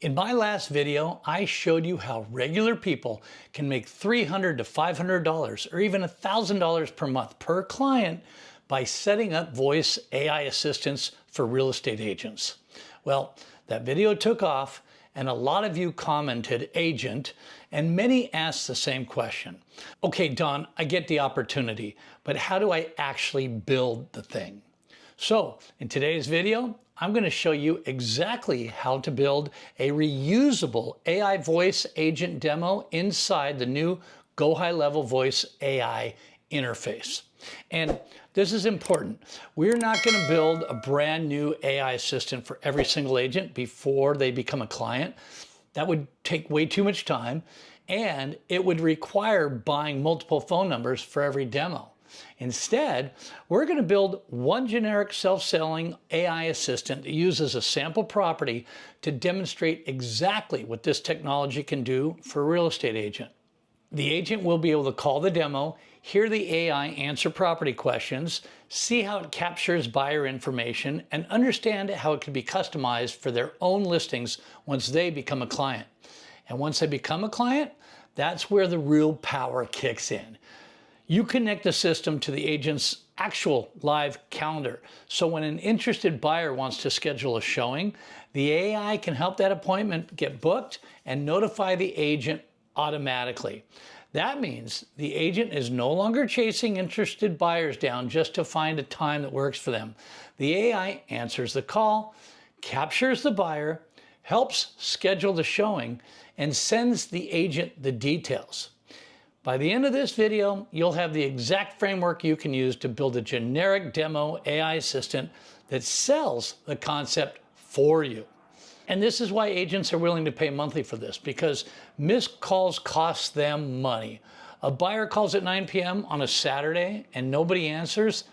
In my last video, I showed you how regular people can make $300 to $500 or even $1,000 per month per client by setting up voice AI assistants for real estate agents. Well, that video took off and a lot of you commented agent and many asked the same question. Okay, Don, I get the opportunity, but how do I actually build the thing? So in today's video, I'm going to show you exactly how to build a reusable AI voice agent demo inside the new GoHighLevel voice AI interface. And this is important. We're not going to build a brand new AI assistant for every single agent before they become a client. That would take way too much time, and it would require buying multiple phone numbers for every demo. Instead, we're going to build one generic self-selling AI assistant that uses a sample property to demonstrate exactly what this technology can do for a real estate agent. The agent will be able to call the demo, hear the AI answer property questions, see how it captures buyer information, and understand how it can be customized for their own listings once they become a client. And once they become a client, that's where the real power kicks in. You connect the system to the agent's actual live calendar. So when an interested buyer wants to schedule a showing, the AI can help that appointment get booked and notify the agent automatically. That means the agent is no longer chasing interested buyers down just to find a time that works for them. The AI answers the call, captures the buyer, helps schedule the showing, and sends the agent the details. By the end of this video, you'll have the exact framework you can use to build a generic demo AI assistant that sells the concept for you. And this is why agents are willing to pay monthly for this, because missed calls cost them money. A buyer calls at 9 p.m. on a Saturday and nobody answers,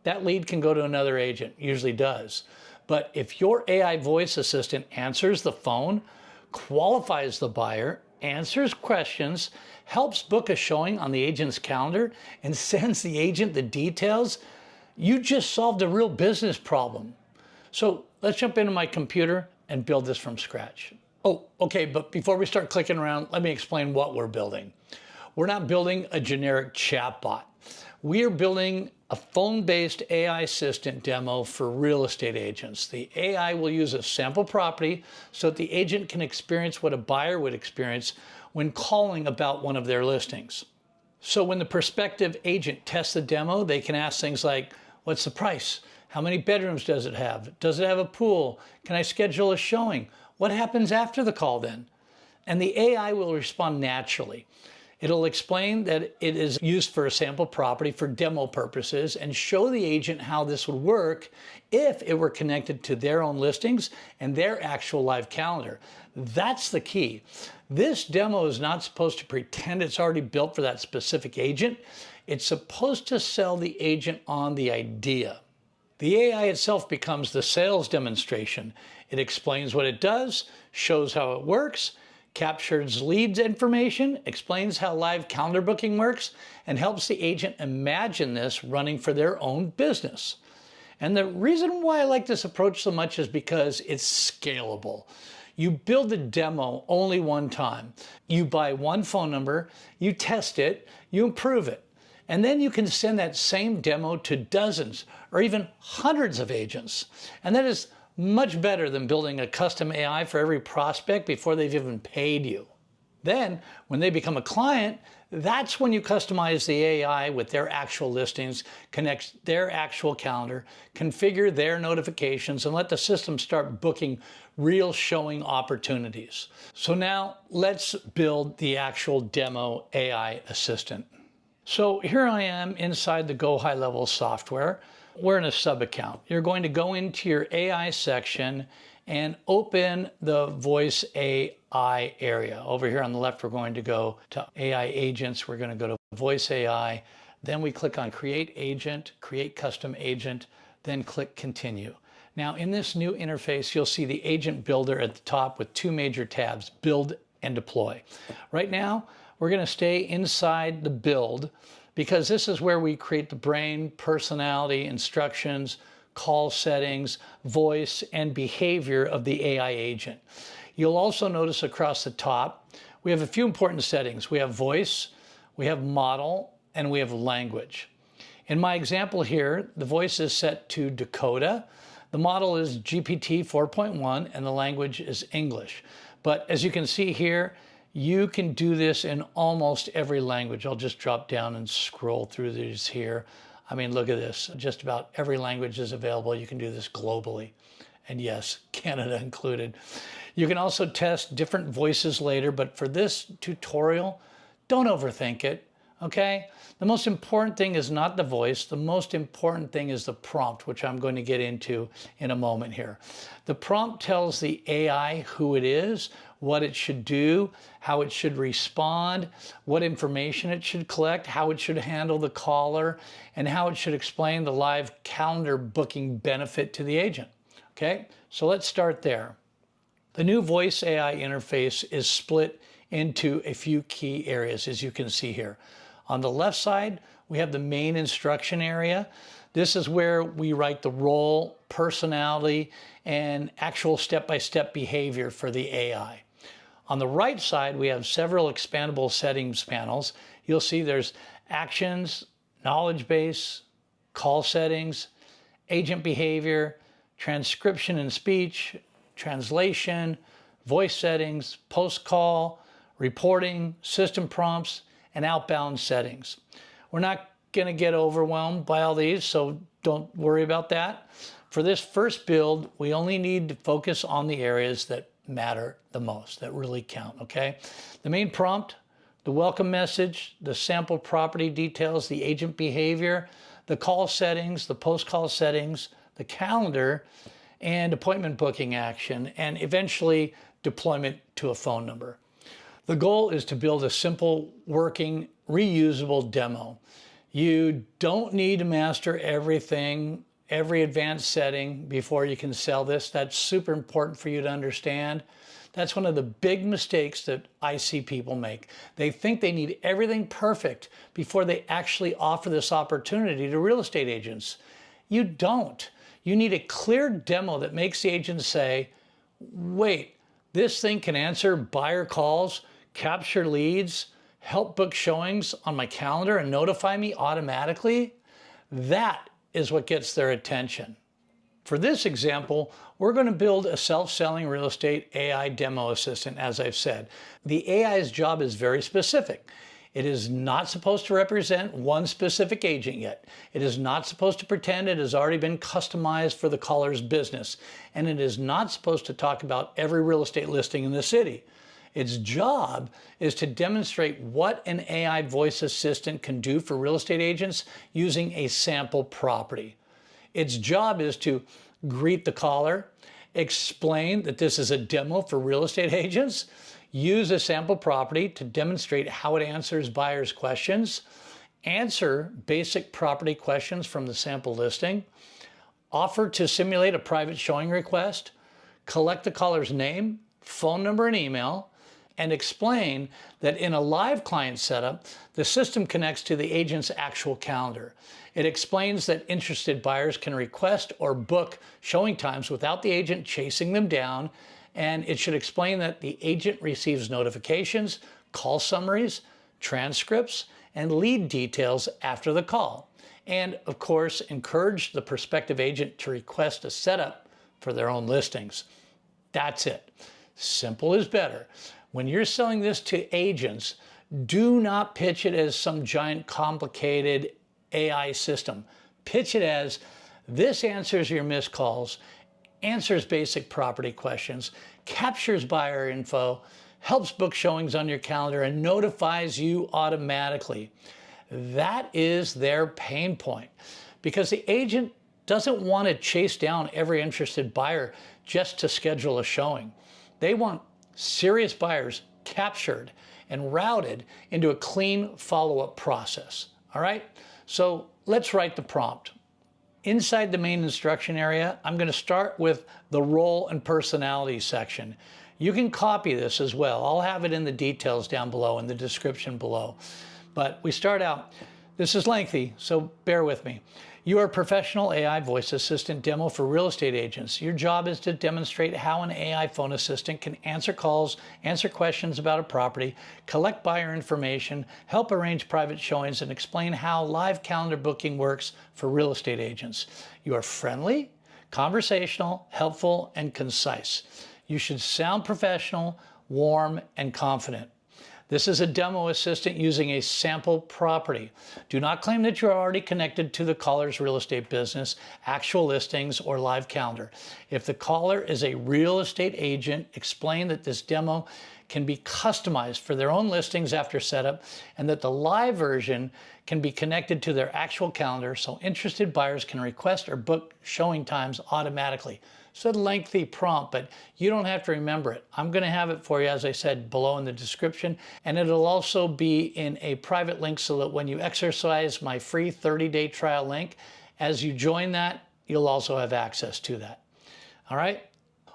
that lead can go to another agent, usually does. But if your AI voice assistant answers the phone, qualifies the buyer, answers questions, helps book a showing on the agent's calendar, and sends the agent the details, you just solved a real business problem. So let's jump into my computer and build this from scratch. Oh, okay, but before we start clicking around, let me explain what we're building. We're not building a generic chatbot. We are building a phone-based AI assistant demo for real estate agents. The AI will use a sample property so that the agent can experience what a buyer would experience when calling about one of their listings. So when the prospective agent tests the demo, they can ask things like, what's the price? How many bedrooms does it have? Does it have a pool? Can I schedule a showing? What happens after the call then? And the AI will respond naturally. It'll explain that it is used for a sample property for demo purposes and show the agent how this would work if it were connected to their own listings and their actual live calendar. That's the key. This demo is not supposed to pretend it's already built for that specific agent. It's supposed to sell the agent on the idea. The AI itself becomes the sales demonstration. It explains what it does, shows how it works, captures leads information, explains how live calendar booking works, and helps the agent imagine this running for their own business. And the reason why I like this approach so much is because it's scalable. You build a demo only one time. You buy one phone number, you test it, you improve it. And then you can send that same demo to dozens or even hundreds of agents. And that is much better than building a custom AI for every prospect before they've even paid you. Then, when they become a client, that's when you customize the AI with their actual listings, connect their actual calendar, configure their notifications, and let the system start booking real showing opportunities. So now let's build the actual demo AI assistant. So here I am inside the GoHighLevel software. We're in a sub account. You're going to go into your AI section and open the voice AI area. Over here on the left, we're going to go to AI agents. We're going to go to voice AI. Then we click on create agent, create custom agent, then click continue. Now in this new interface, you'll see the agent builder at the top with two major tabs, build and deploy. Right now, we're going to stay inside the build because this is where we create the brain, personality, instructions, call settings, voice, and behavior of the AI agent. You'll also notice across the top, we have a few important settings. We have voice, we have model, and we have language. In my example here, the voice is set to Dakota, the model is GPT 4.1, and the language is English. But as you can see here, you can do this in almost every language. I'll just drop down and scroll through these here. I mean, look at this. Just about every language is available. You can do this globally. And yes, Canada included. You can also test different voices later, but for this tutorial, don't overthink it, okay? The most important thing is not the voice. The most important thing is the prompt, which I'm going to get into in a moment here. The prompt tells the AI who it is, what it should do, how it should respond, what information it should collect, how it should handle the caller, and how it should explain the live calendar booking benefit to the agent. Okay, so let's start there. The new voice AI interface is split into a few key areas, as you can see here. On the left side, we have the main instruction area. This is where we write the role, personality, and actual step-by-step behavior for the AI. On the right side, we have several expandable settings panels. You'll see there's actions, knowledge base, call settings, agent behavior, transcription and speech, translation, voice settings, post-call, reporting, system prompts, and outbound settings. We're not going to get overwhelmed by all these, so don't worry about that. For this first build, we only need to focus on the areas that matter the most, that really count, okay? The main prompt, the welcome message, the sample property details, the agent behavior, the call settings, the post-call settings, the calendar, and appointment booking action, and eventually deployment to a phone number. The goal is to build a simple, working, reusable demo. You don't need to master everything, every advanced setting before you can sell this. That's super important for you to understand. That's one of the big mistakes that I see people make. They think they need everything perfect before they actually offer this opportunity to real estate agents. You don't. You need a clear demo that makes the agent say, wait, this thing can answer buyer calls, capture leads, help book showings on my calendar, and notify me automatically? That is what gets their attention. For this example, we're going to build a self-selling real estate AI demo assistant, as I've said. The AI's job is very specific. It is not supposed to represent one specific agent yet. It is not supposed to pretend it has already been customized for the caller's business. And it is not supposed to talk about every real estate listing in the city. Its job is to demonstrate what an AI voice assistant can do for real estate agents using a sample property. Its job is to greet the caller, explain that this is a demo for real estate agents, use a sample property to demonstrate how it answers buyers' questions, answer basic property questions from the sample listing, offer to simulate a private showing request, collect the caller's name, phone number, and email, and explain that in a live client setup, the system connects to the agent's actual calendar. It explains that interested buyers can request or book showing times without the agent chasing them down, and it should explain that the agent receives notifications, call summaries, transcripts, and lead details after the call. And of course, encourage the prospective agent to request a setup for their own listings. That's it. Simple is better. When you're selling this to agents, do not pitch it as some giant complicated AI system. Pitch it as, this answers your missed calls, answers basic property questions, captures buyer info, helps book showings on your calendar, and notifies you automatically. That is their pain point, because the agent doesn't want to chase down every interested buyer just to schedule a showing. They want serious buyers captured and routed into a clean follow-up process. All right, so let's write the prompt. Inside the main instruction area, I'm going to start with the role and personality section. You can copy this as well. I'll have it in the details down below in the description below. But we start out, this is lengthy, so bear with me. You are a professional AI voice assistant demo for real estate agents. Your job is to demonstrate how an AI phone assistant can answer calls, answer questions about a property, collect buyer information, help arrange private showings, and explain how live calendar booking works for real estate agents. You are friendly, conversational, helpful, and concise. You should sound professional, warm, and confident. This is a demo assistant using a sample property. Do not claim that you're already connected to the caller's real estate business, actual listings, or live calendar. If the caller is a real estate agent, explain that this demo can be customized for their own listings after setup, and that the live version can be connected to their actual calendar so interested buyers can request or book showing times automatically. It's a lengthy prompt, but you don't have to remember it. I'm going to have it for you, as I said, below in the description, and it'll also be in a private link so that when you exercise my free 30-day trial link, as you join that, you'll also have access to that. All right?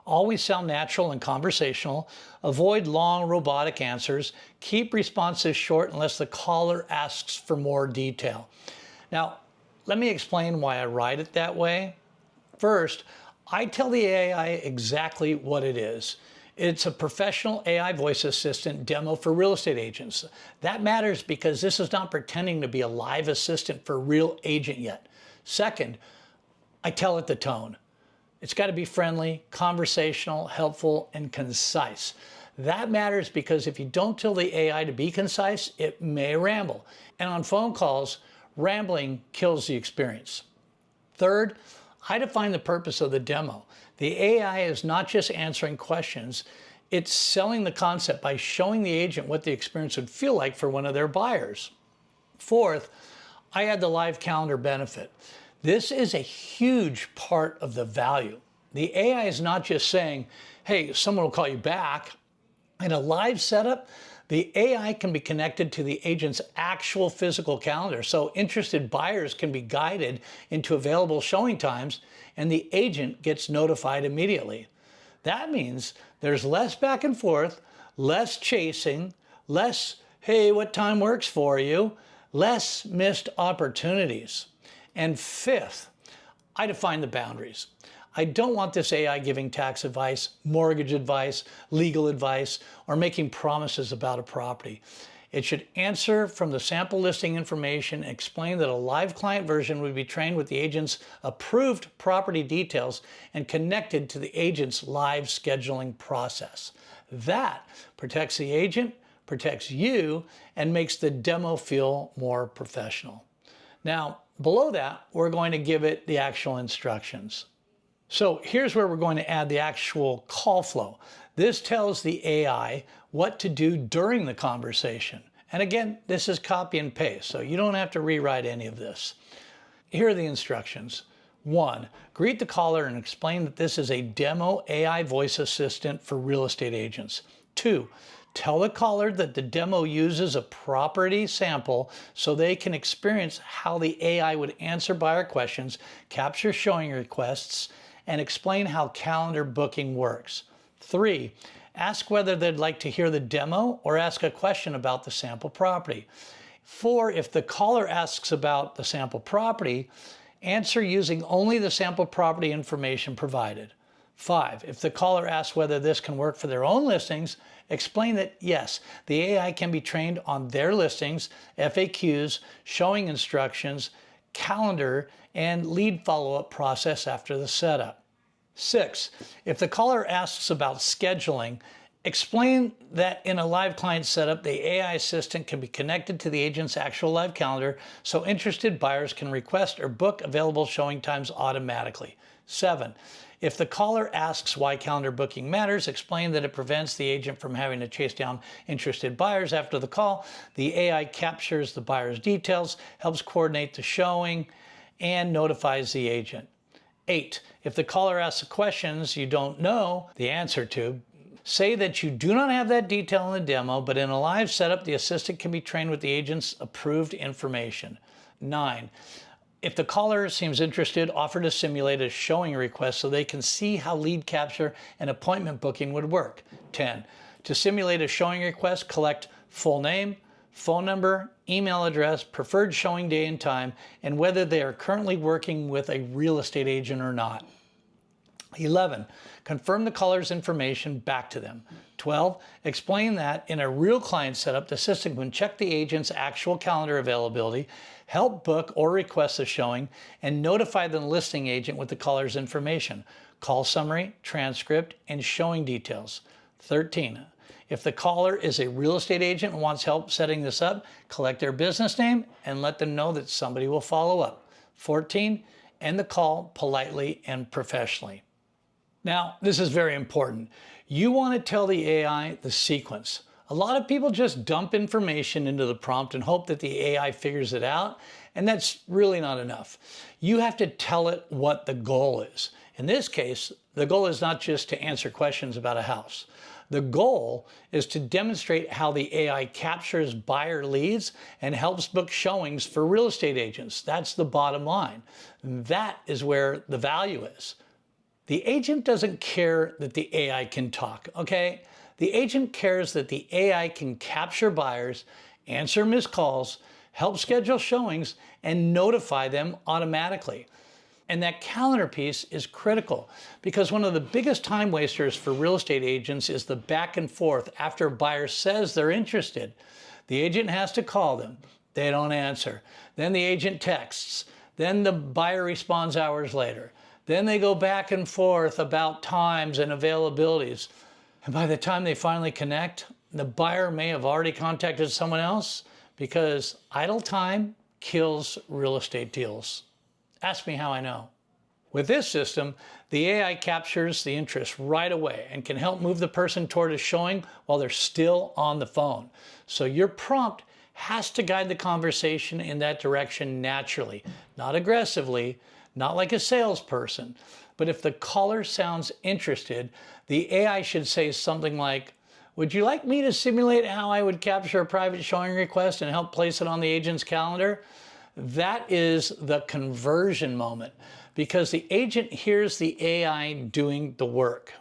Always sound natural and conversational. Avoid long robotic answers. Keep responses short unless the caller asks for more detail. Now, let me explain why I write it that way. First, I tell the AI exactly what it is. It's a professional AI voice assistant demo for real estate agents. That matters because this is not pretending to be a live assistant for a real agent yet. Second, I tell it the tone. It's got to be friendly, conversational, helpful, and concise. That matters because if you don't tell the AI to be concise, it may ramble. And on phone calls, rambling kills the experience. Third, I define the purpose of the demo. The AI is not just answering questions, it's selling the concept by showing the agent what the experience would feel like for one of their buyers. Fourth, I add the live calendar benefit. This is a huge part of the value. The AI is not just saying, hey, someone will call you back. In a live setup, the AI can be connected to the agent's actual physical calendar, so interested buyers can be guided into available showing times, and the agent gets notified immediately. That means there's less back and forth, less chasing, less, hey, what time works for you, less missed opportunities. And fifth, I define the boundaries. I don't want this AI giving tax advice, mortgage advice, legal advice, or making promises about a property. It should answer from the sample listing information and explain that a live client version would be trained with the agent's approved property details and connected to the agent's live scheduling process. That protects the agent, protects you, and makes the demo feel more professional. Now, below that, we're going to give it the actual instructions. So here's where we're going to add the actual call flow. This tells the AI what to do during the conversation. And again, this is copy and paste, so you don't have to rewrite any of this. Here are the instructions. 1, greet the caller and explain that this is a demo AI voice assistant for real estate agents. 2, tell the caller that the demo uses a property sample so they can experience how the AI would answer buyer questions, capture showing requests, and explain how calendar booking works. 3, ask whether they'd like to hear the demo or ask a question about the sample property. 4, if the caller asks about the sample property, answer using only the sample property information provided. 5, if the caller asks whether this can work for their own listings, explain that yes, the AI can be trained on their listings, FAQs, showing instructions, calendar, and lead follow-up process after the setup. 6, if the caller asks about scheduling, explain that in a live client setup, the AI assistant can be connected to the agent's actual live calendar so interested buyers can request or book available showing times automatically. 7, if the caller asks why calendar booking matters, explain that it prevents the agent from having to chase down interested buyers after the call. The AI captures the buyer's details, helps coordinate the showing, and notifies the agent. 8, if the caller asks questions you don't know the answer to, say that you do not have that detail in the demo, but in a live setup, the assistant can be trained with the agent's approved information. 9, if the caller seems interested, offer to simulate a showing request so they can see how lead capture and appointment booking would work. 10, to simulate a showing request, collect full name, phone number, email address, preferred showing day and time, and whether they are currently working with a real estate agent or not. 11, confirm the caller's information back to them. 12, explain that in a real client setup, the system can check the agent's actual calendar availability, help book or request a showing, and notify the listing agent with the caller's information, call summary, transcript, and showing details. 13, if the caller is a real estate agent and wants help setting this up, collect their business name and let them know that somebody will follow up. 14, end the call politely and professionally. Now, this is very important. You want to tell the AI the sequence. A lot of people just dump information into the prompt and hope that the AI figures it out, and that's really not enough. You have to tell it what the goal is. In this case, the goal is not just to answer questions about a house. The goal is to demonstrate how the AI captures buyer leads and helps book showings for real estate agents. That's the bottom line. That is where the value is. The agent doesn't care that the AI can talk, okay? The agent cares that the AI can capture buyers, answer missed calls, help schedule showings, and notify them automatically. And that calendar piece is critical because one of the biggest time wasters for real estate agents is the back and forth after a buyer says they're interested. The agent has to call them. They don't answer. Then the agent texts. Then the buyer responds hours later. Then they go back and forth about times and availabilities. And by the time they finally connect, the buyer may have already contacted someone else because idle time kills real estate deals. Ask me how I know. With this system, the AI captures the interest right away and can help move the person toward a showing while they're still on the phone. So your prompt has to guide the conversation in that direction naturally, not aggressively, not like a salesperson. But if the caller sounds interested, the AI should say something like, "Would you like me to simulate how I would capture a private showing request and help place it on the agent's calendar?" That is the conversion moment because the agent hears the AI doing the work.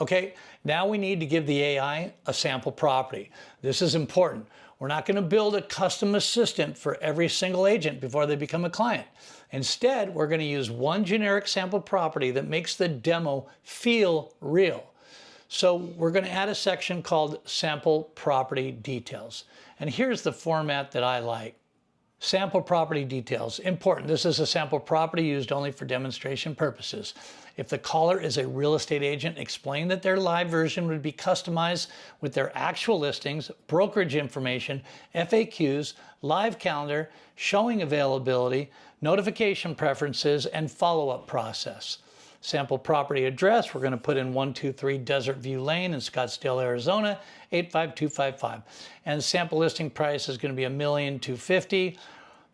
Okay, now we need to give the AI a sample property. This is important. We're not going to build a custom assistant for every single agent before they become a client. Instead, we're going to use one generic sample property that makes the demo feel real. So we're going to add a section called Sample Property Details. And here's the format that I like. Sample property details. Important. This is a sample property used only for demonstration purposes. If the caller is a real estate agent, explain that their live version would be customized with their actual listings, brokerage information, FAQs, live calendar, showing availability, notification preferences, and follow-up process. Sample property address, we're going to put in 123 Desert View Lane in Scottsdale, Arizona, 85255. And sample listing price is going to be $1,250,000.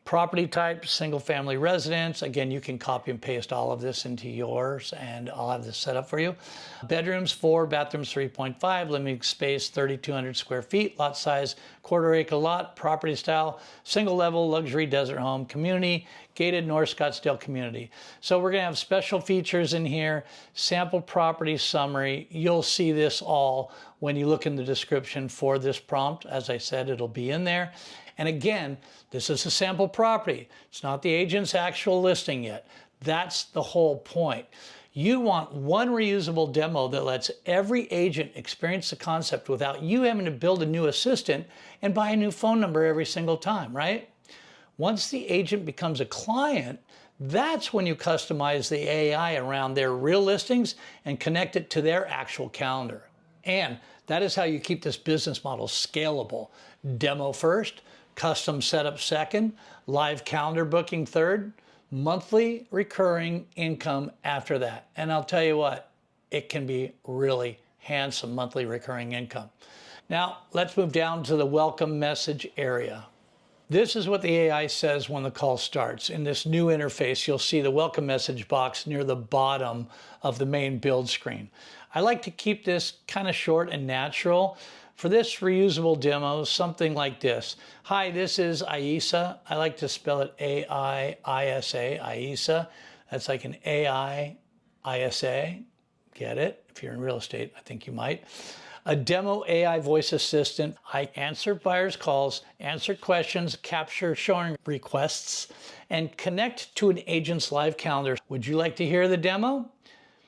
Property type, single family residence. Again, you can copy and paste all of this into yours and I'll have this set up for you. Bedrooms 4, bathrooms 3.5, living space 3,200 square feet, lot size quarter-acre lot, property style, single level luxury desert home, community, gated North Scottsdale community. So we're going to have special features in here, sample property summary. You'll see this all when you look in the description for this prompt. As I said, it'll be in there. And again, this is a sample property. It's not the agent's actual listing yet. That's the whole point. You want one reusable demo that lets every agent experience the concept without you having to build a new assistant and buy a new phone number every single time, right? Once the agent becomes a client, that's when you customize the AI around their real listings and connect it to their actual calendar. And that is how you keep this business model scalable. Demo first, custom setup second, live calendar booking third, monthly recurring income after that. And I'll tell you what, it can be really handsome monthly recurring income. Now, let's move down to the welcome message area. This is what the AI says when the call starts. In this new interface, you'll see the welcome message box near the bottom of the main build screen. I like to keep this kind of short and natural. For this reusable demo, something like this. Hi, this is Aisa. I like to spell it A-I-I-S-A, Aisa. That's like an A-I-I-S-A. Get it? If you're in real estate, I think you might. A demo AI voice assistant. I answer buyers' calls, answer questions, capture showing requests, and connect to an agent's live calendar. Would you like to hear the demo?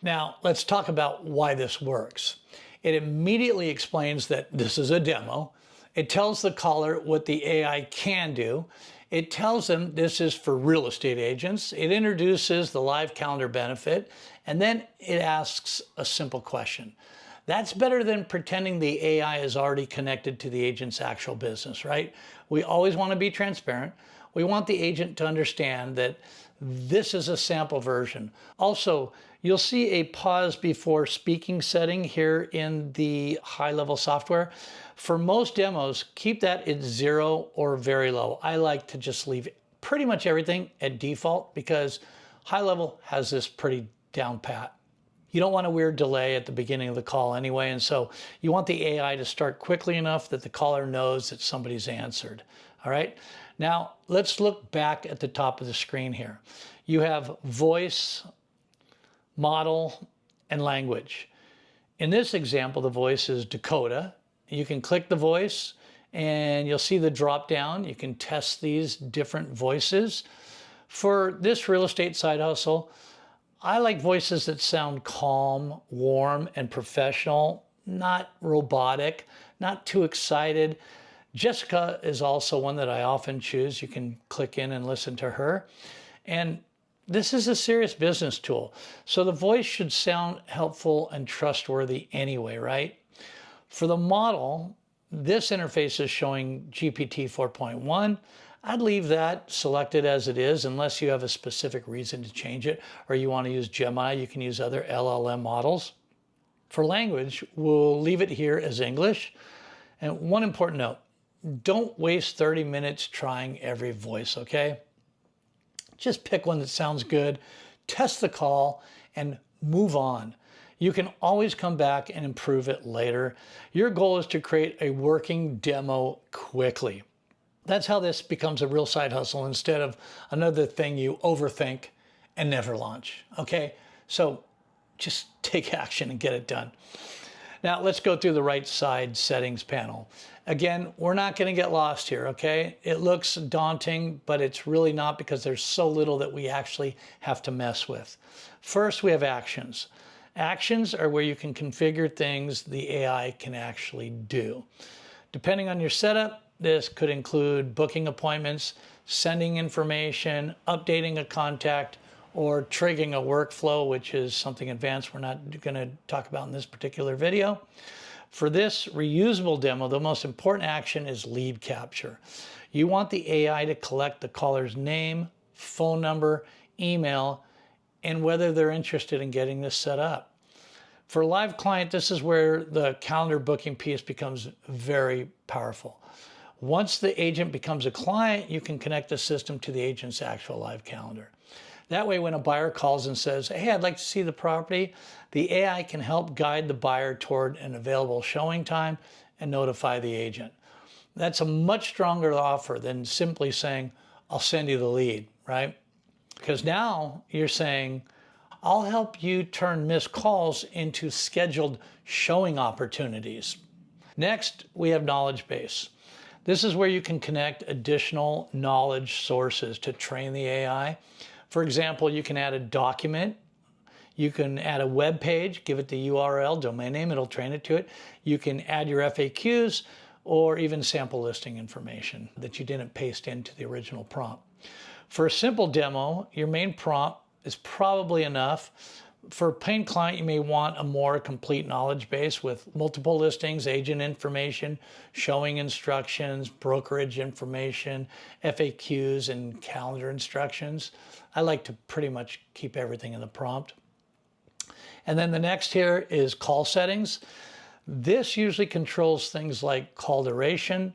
Now, let's talk about why this works. It immediately explains that this is a demo. It tells the caller what the AI can do. It tells them this is for real estate agents. It introduces the live calendar benefit, and then it asks a simple question. That's better than pretending the AI is already connected to the agent's actual business, right? We always want to be transparent. We want the agent to understand that this is a sample version. Also, you'll see a pause before speaking setting here in the high-level software. For most demos, keep that at 0 or very low. I like to just leave pretty much everything at default because high-level has this pretty down pat. You don't want a weird delay at the beginning of the call anyway, and so you want the AI to start quickly enough that the caller knows that somebody's answered. All right, now let's look back at the top of the screen here. You have voice, model, and language. In this example, the voice is Dakota. You can click the voice and you'll see the drop down. You can test these different voices. For this real estate side hustle, I like voices that sound calm, warm, and professional, not robotic, not too excited. Jessica is also one that I often choose. You can click in and listen to her. And this is a serious business tool. So the voice should sound helpful and trustworthy anyway, right? For the model, this interface is showing GPT 4.1. I'd leave that selected as it is unless you have a specific reason to change it or you want to use Gemini. You can use other LLM models. For language, we'll leave it here as English. And one important note, don't waste 30 minutes trying every voice, okay? Just pick one that sounds good, test the call, and move on. You can always come back and improve it later. Your goal is to create a working demo quickly. That's how this becomes a real side hustle instead of another thing you overthink and never launch, okay? So just take action and get it done. Now let's go through the right side settings panel. Again, we're not going to get lost here, okay? It looks daunting, but it's really not because there's so little that we actually have to mess with. First, we have actions. Actions are where you can configure things the AI can actually do. Depending on your setup, this could include booking appointments, sending information, updating a contact, or triggering a workflow, which is something advanced we're not going to talk about in this particular video. For this reusable demo, the most important action is lead capture. You want the AI to collect the caller's name, phone number, email, and whether they're interested in getting this set up. For a live client, this is where the calendar booking piece becomes very powerful. Once the agent becomes a client, you can connect the system to the agent's actual live calendar. That way, when a buyer calls and says, hey, I'd like to see the property, the AI can help guide the buyer toward an available showing time and notify the agent. That's a much stronger offer than simply saying, I'll send you the lead, right? Because now you're saying, I'll help you turn missed calls into scheduled showing opportunities. Next, we have knowledge base. This is where you can connect additional knowledge sources to train the AI. For example, you can add a document. You can add a web page, give it the URL, domain name, it'll train it to it. You can add your FAQs or even sample listing information that you didn't paste into the original prompt. For a simple demo, your main prompt is probably enough. For a paying client, you may want a more complete knowledge base with multiple listings, agent information, showing instructions, brokerage information, FAQs, and calendar instructions. I like to pretty much keep everything in the prompt. And then the next here is call settings. This usually controls things like call duration,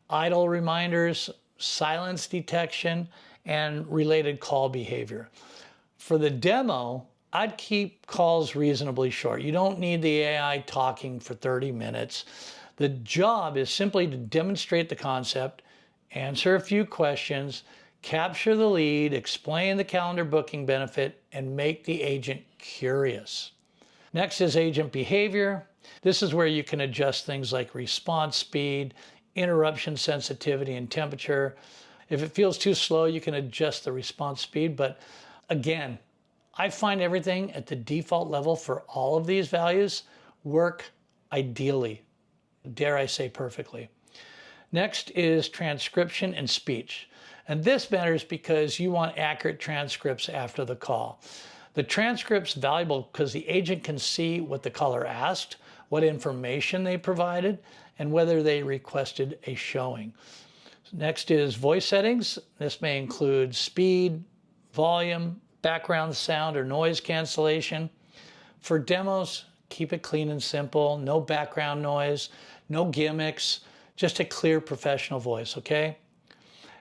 idle reminders, silence detection, and related call behavior. For the demo, I'd keep calls reasonably short. You don't need the AI talking for 30 minutes. The job is simply to demonstrate the concept, answer a few questions, capture the lead, explain the calendar booking benefit, and make the agent curious. Next is agent behavior. This is where you can adjust things like response speed, interruption sensitivity, and temperature. If it feels too slow, you can adjust the response speed. But again, I find everything at the default level for all of these values work ideally, dare I say perfectly. Next is transcription and speech. And this matters because you want accurate transcripts after the call. The transcript's valuable because the agent can see what the caller asked, what information they provided, and whether they requested a showing. Next is voice settings. This may include speed, volume, background sound or noise cancellation. For demos, keep it clean and simple, no background noise, no gimmicks, just a clear professional voice, okay?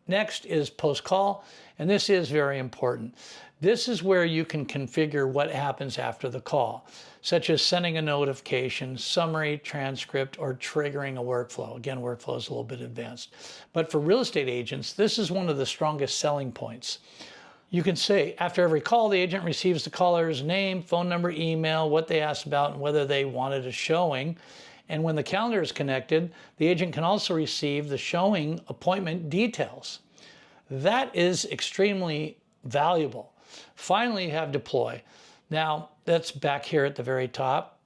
Next is post-call, and this is very important. This is where you can configure what happens after the call, such as sending a notification, summary, transcript, or triggering a workflow. Again, workflow is a little bit advanced. But for real estate agents, this is one of the strongest selling points. You can say, after every call, the agent receives the caller's name, phone number, email, what they asked about, and whether they wanted a showing. And when the calendar is connected, the agent can also receive the showing appointment details. That is extremely valuable. Finally, you have deploy. Now, that's back here at the very top.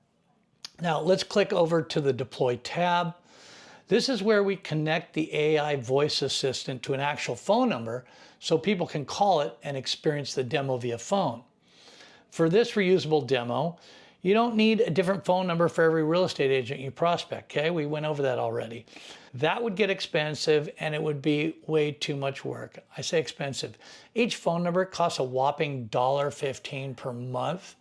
Now, let's click over to the deploy tab. This is where we connect the AI voice assistant to an actual phone number so people can call it and experience the demo via phone. For this reusable demo, you don't need a different phone number for every real estate agent you prospect, okay? We went over that already. That would get expensive and it would be way too much work. I say expensive. Each phone number costs a whopping $1.15 per month.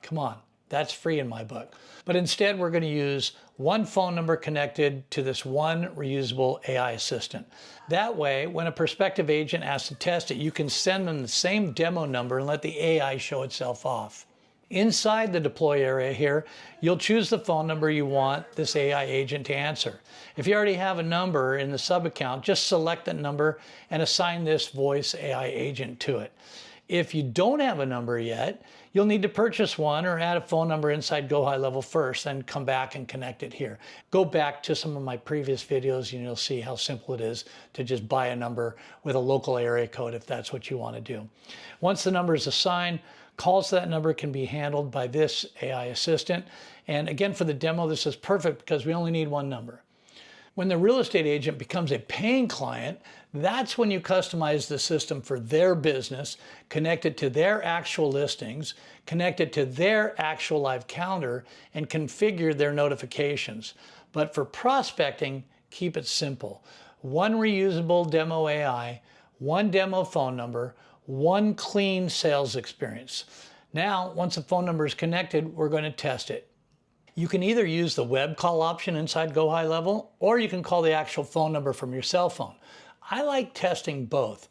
Come on, that's free in my book. But instead, we're going to use one phone number connected to this one reusable AI assistant. That way, when a prospective agent asks to test it, you can send them the same demo number and let the AI show itself off. Inside the deploy area here, you'll choose the phone number you want this AI agent to answer. If you already have a number in the sub account, just select that number and assign this voice AI agent to it. If you don't have a number yet, you'll need to purchase one or add a phone number inside GoHighLevel first, then come back and connect it here. Go back to some of my previous videos and you'll see how simple it is to just buy a number with a local area code if that's what you want to do. Once the number is assigned, calls to that number can be handled by this AI assistant. And again, for the demo, this is perfect because we only need one number. When the real estate agent becomes a paying client, that's when you customize the system for their business, connect it to their actual listings, connect it to their actual live calendar, and configure their notifications. But for prospecting, keep it simple. One reusable demo AI, one demo phone number, one clean sales experience. Now, once the phone number is connected, we're going to test it. You can either use the web call option inside GoHighLevel, or you can call the actual phone number from your cell phone. I like testing both.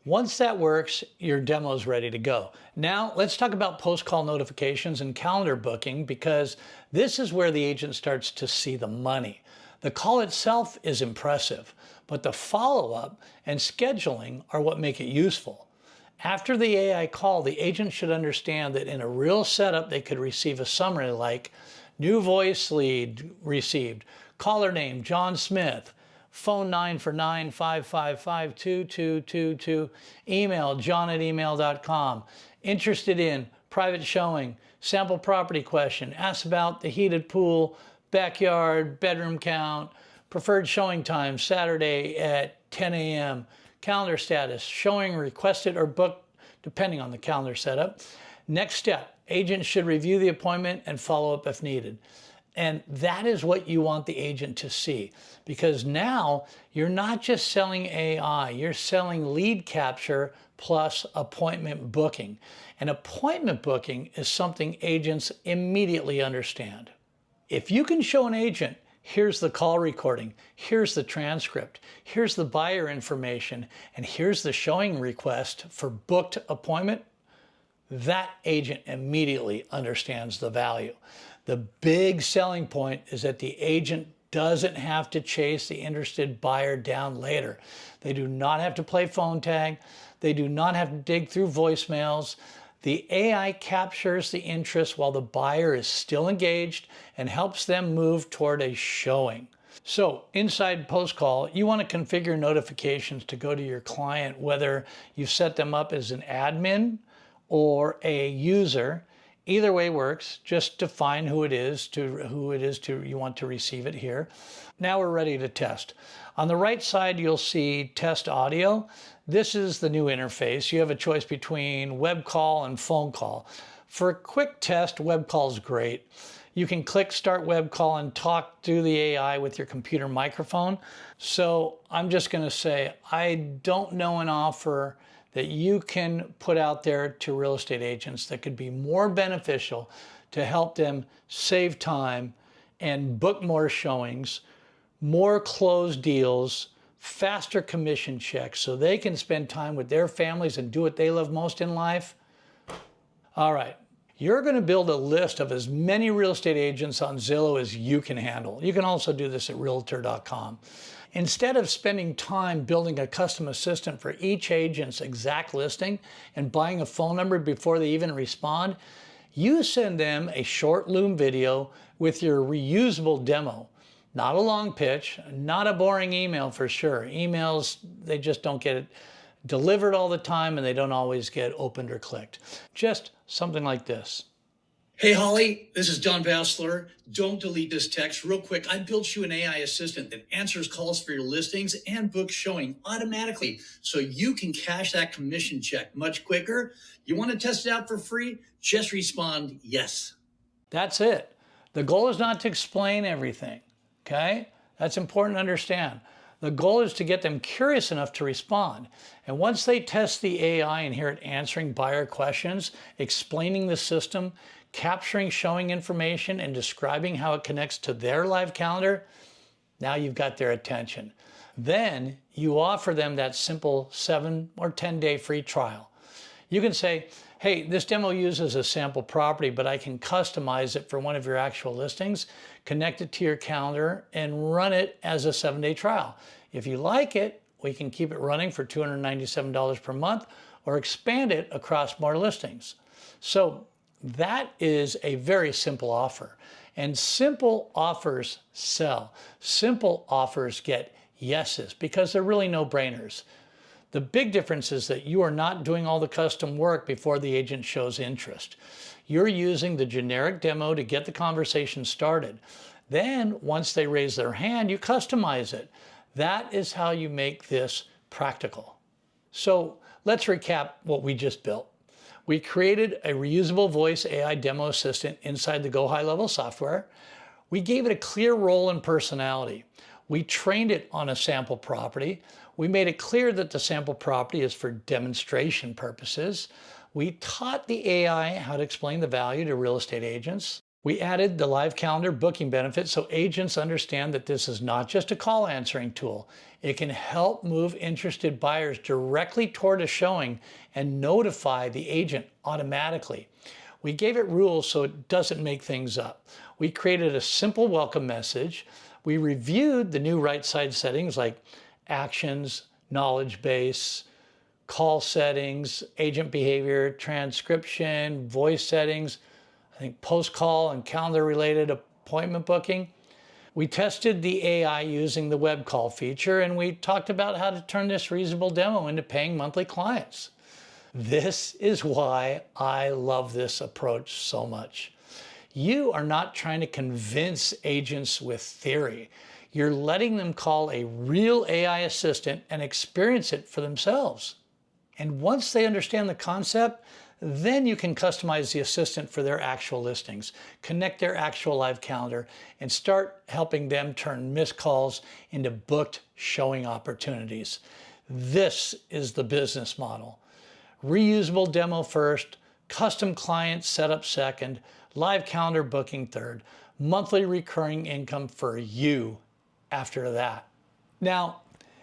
Once that works, your demo is ready to go. Now, let's talk about post-call notifications and calendar booking, because this is where the agent starts to see the money. The call itself is impressive, but the follow-up and scheduling are what make it useful. After the AI call, the agent should understand that in a real setup, they could receive a summary like, new voice lead received, caller name, John Smith, phone 949-555-2222, email, john@email.com, interested in, private showing, sample property question, ask about the heated pool, backyard, bedroom count, preferred showing time, Saturday at 10 a.m., calendar status, showing requested or booked, depending on the calendar setup. Next step, agent should review the appointment and follow up if needed. And that is what you want the agent to see, because now you're not just selling AI, you're selling lead capture plus appointment booking. And appointment booking is something agents immediately understand. If you can show an agent, here's the call recording, here's the transcript, here's the buyer information, and here's the showing request for booked appointment, that agent immediately understands the value. The big selling point is that the agent doesn't have to chase the interested buyer down later. They do not have to play phone tag. They do not have to dig through voicemails. The AI captures the interest while the buyer is still engaged and helps them move toward a showing. So inside post-call, you want to configure notifications to go to your client, whether you set them up as an admin or a user. Either way works. Just define who it is you want to receive it here. Now we're ready to test. On the right side, you'll see test audio. This is the new interface. You have a choice between web call and phone call. For a quick test, web call is great. You can click start web call and talk to the AI with your computer microphone. So I'm just going to say, I don't know an offer that you can put out there to real estate agents that could be more beneficial to help them save time and book more showings, more closed deals, faster commission checks so they can spend time with their families and do what they love most in life. All right. You're going to build a list of as many real estate agents on Zillow as you can handle. You can also do this at Realtor.com. Instead of spending time building a custom assistant for each agent's exact listing and buying a phone number before they even respond, you send them a short Loom video with your reusable demo. Not a long pitch, not a boring email for sure. Emails, they just don't get it delivered all the time and they don't always get opened or clicked. Just something like this. Hey, Holly, this is Don Bassler. Don't delete this text. Real quick, I built you an AI assistant that answers calls for your listings and books showing automatically so you can cash that commission check much quicker. You want to test it out for free? Just respond yes. That's it. The goal is not to explain everything, okay? That's important to understand. The goal is to get them curious enough to respond. And once they test the AI and hear it answering buyer questions, explaining the system, capturing showing information, and describing how it connects to their live calendar, now you've got their attention. Then you offer them that simple 7 or 10-day free trial. You can say, hey, this demo uses a sample property, but I can customize it for one of your actual listings, connect it to your calendar, and run it as a 7-day trial. If you like it, we can keep it running for $297 per month or expand it across more listings. So that is a very simple offer. And simple offers sell. Simple offers get yeses because they're really no-brainers. The big difference is that you are not doing all the custom work before the agent shows interest. You're using the generic demo to get the conversation started. Then, once they raise their hand, you customize it. That is how you make this practical. So let's recap what we just built. We created a reusable voice AI demo assistant inside the GoHighLevel software. We gave it a clear role and personality. We trained it on a sample property. We made it clear that the sample property is for demonstration purposes. We taught the AI how to explain the value to real estate agents. We added the live calendar booking benefit so agents understand that this is not just a call answering tool. It can help move interested buyers directly toward a showing and notify the agent automatically. We gave it rules so it doesn't make things up. We created a simple welcome message. We reviewed the new right side settings like actions, knowledge base, call settings, agent behavior, transcription, voice settings, I think post-call and calendar-related appointment booking. We tested the AI using the web call feature, and we talked about how to turn this reusable demo into paying monthly clients. This is why I love this approach so much. You are not trying to convince agents with theory. You're letting them call a real AI assistant and experience it for themselves. And once they understand the concept, then you can customize the assistant for their actual listings, connect their actual live calendar, and start helping them turn missed calls into booked showing opportunities. This is the business model. Reusable demo first, custom client setup second, live calendar booking third, monthly recurring income for you after that. Now,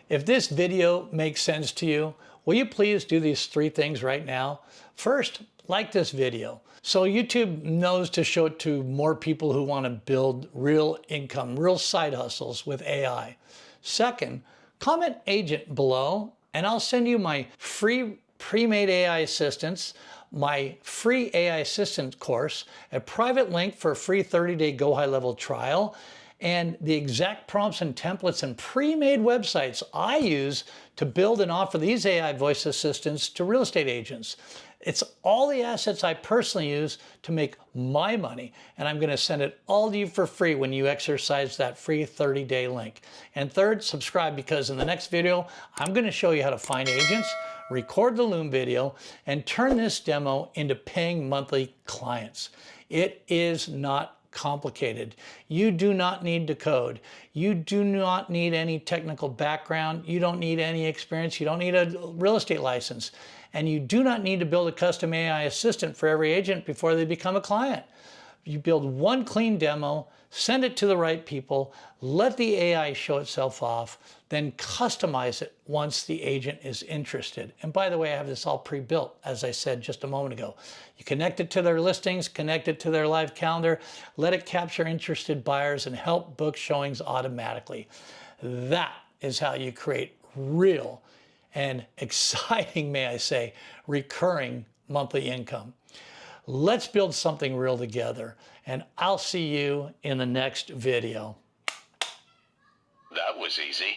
if this video makes sense to you, will you please do these 3 things right now? First, like this video so YouTube knows to show it to more people who want to build real income, real side hustles with AI. Second, comment agent below and I'll send you my free pre-made AI assistants, my free AI Assistant course, a private link for a free 30-day GoHighLevel trial, and the exact prompts and templates and pre-made websites I use to build and offer these AI voice assistants to real estate agents. It's all the assets I personally use to make my money, and I'm going to send it all to you for free when you exercise that free 30-day link. And third, subscribe, because in the next video, I'm going to show you how to find agents, record the Loom video, and turn this demo into paying monthly clients. It is not complicated. You do not need to code. You do not need any technical background. You don't need any experience. You don't need a real estate license. And you do not need to build a custom AI assistant for every agent before they become a client. You build one clean demo, send it to the right people, let the AI show itself off, then customize it once the agent is interested. And by the way, I have this all pre-built, as I said just a moment ago. You connect it to their listings, connect it to their live calendar, let it capture interested buyers and help book showings automatically. That is how you create real and exciting, may I say, recurring monthly income. Let's build something real together, and I'll see you in the next video. That was easy.